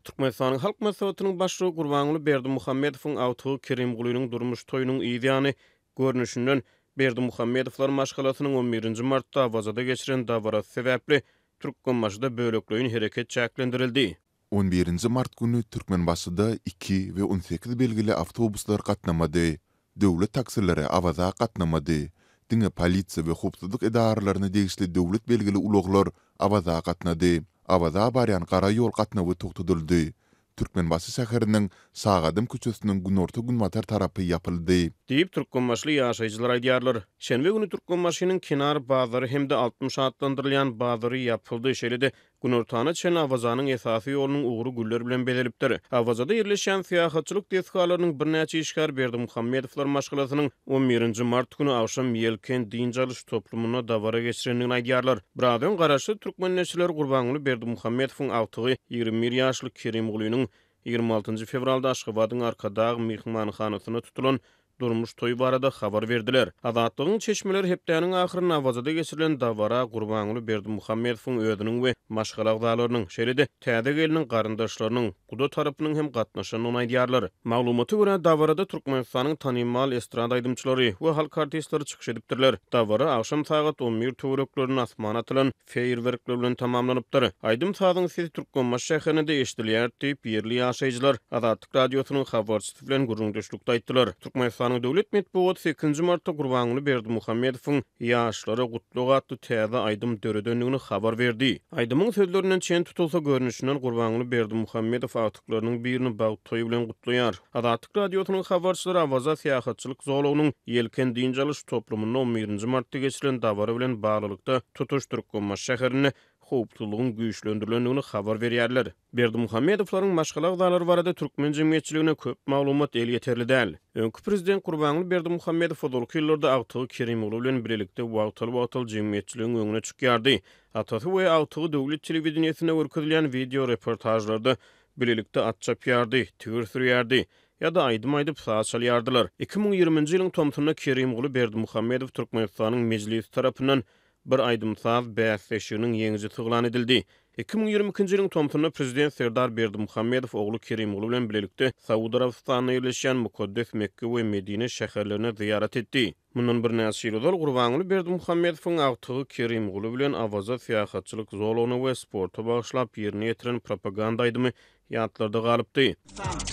Türkmenistanyň halk maslahatynyň başlygy Gurbanuly Berdimuhammedowyň awtygy Kerimgulynyň durmuş toýunyň ýygyny görnüşinden Berdimuhammedowlar maşgalatynyň 11-nji martda Awazada geçiren dawara sebäpli Türkmenbaşyda bölekleýin hereket çäklendirildi. 11-nji mart günü Türkmenbaşyda 2 we 18 belgili awtobuslar gatnamady. Döwlet taksirleri Awaza gatnamady. Diňe polisiýa we howpsuzlyk edaralaryna degişli döwlet belgili ulaglar Awaza gatnady. Awaza barýan gara ýol gatnawy togtudyldy. Türkmenbaşy şäheriniň Sagadym köçesiniň günorta günbatar tarapy ýapyldy. Diýip Türkmenbaşly ýaşaýjylar aýdýarlar. Şenbe günü Türkmenbaşynyň kenar bazary hemde 60 atlandyrylýan bazary ýapyldy. Şeýle-de günortana çen Awazanyň esasy ýolunyň ugry güller bilen belirlipdir. Awazada ýerleşen syýahatçylyk desgalarynyň birnäçe işgär Berdimuhammedowlar maşgalasynyň 11-nji mart günü akşam ýelken diýinjalyş toplumuna dawara geçirendigini aýdýarlar. Birazdan garaşy türkmenleşler Gurbanuly Berdimuhammedowyň awtygy 21 ýaşly Kerimgulynyň 26 fevralda Aşgabatyň arkadagy mehmanhanasyna tutulan durmuş toý barada habar berdiler. Azatlygyň çeşmeleri hepdäniň ahyryna Awazada geçirilen dawara Gurbanuly Berdimuhammedowyň özüniň we maşgalagdalarynyň, şeýle-de täze geliniň garyndaşlarynyň guda tarapynyň hem gatnaşanyny aýdýarlar. Maglumaty görä dawarada Türkmenistanyň tanymal estrada aýdymçylary we halk artistleri çykyş edipdirler. Dawara akşam saat 11 töwerekleriniň asmana atylan feýerwerkler bilen tamamlanypdyr. Aýdym sadyň sesi Türkmenbaşy şäherinde eşdilýär diýip ýerli ýaşaýjylar Azatlyk radiosynyň habarçysy bilen gurulmuşlukda aýtdylar. Türkmenistanyň döwlet medeniýeti 8-nji martda Gurbanuly Berdimuhammedowyň ýaşlara gutluk atly täze aýdym döredenligini habar berdi. Aýdymyň sözlerinden çen tutulsa görnüşinden Gurbanuly Berdimuhammedow awtyklarynyň birini baý toýu bilen gutlaýar. Azatlyk radiosynyň habarçylary Awaza syýahatçylyk zolawynyň ýelken diýinjalyş toplumyna 11-nji martda geçirilen dawara bilen baglykda tutuş Türkmenbaşy şäherine howpsuzlygyň güýçlendirilýändigini habar berýärler. Berdimuhammedowlaryň maşgalagdalary barada türkmen jemgyýetçiligine köp maglumat el ýeterli däl. Öňkü prezident Gurbanuly Berdimuhammedow fodolky ýyllarda awtygy Kerimguly bilen birlikde wagtal jemgyýetçiligiň öňüne çykýardy. Atasy we awtygy döwlet telewizionýasyna görkezilýän video reportajlarda birlikde at çapýardy, tügür sürýärdi. Ya da aýdym saat çalýardylar. 2020-nji ýylyň tomtunyna Kerimguly Berdimuhammedow Türkmenistanyň mejlisi tarapyndan bir aýdymsaz bäsleşiginiň ýeňiji tyglan edildi. 2022-nji ýylyň tomtunyna prezident Serdar Berdimuhammedow ogly Kerimguly bilen birlikde Saudi Arabistanyna ýerleşen Mukaddes Mekke we Medine şäherlerine ziyaret etdi. Mundan bir näçe ýyl Gurbanuly Berdimuhammedowyň awtygy Kerimguly bilen Awaza syýahatçylyk zolawyny we sporta bagyşlap ýerine ýetiren propaganda aýdymy ýatlarda galypdy.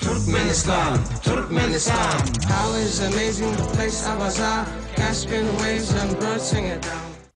Turkmenistan, Turkmenistan, how is amazing the place Awaza, Caspian waves and birds sing it down.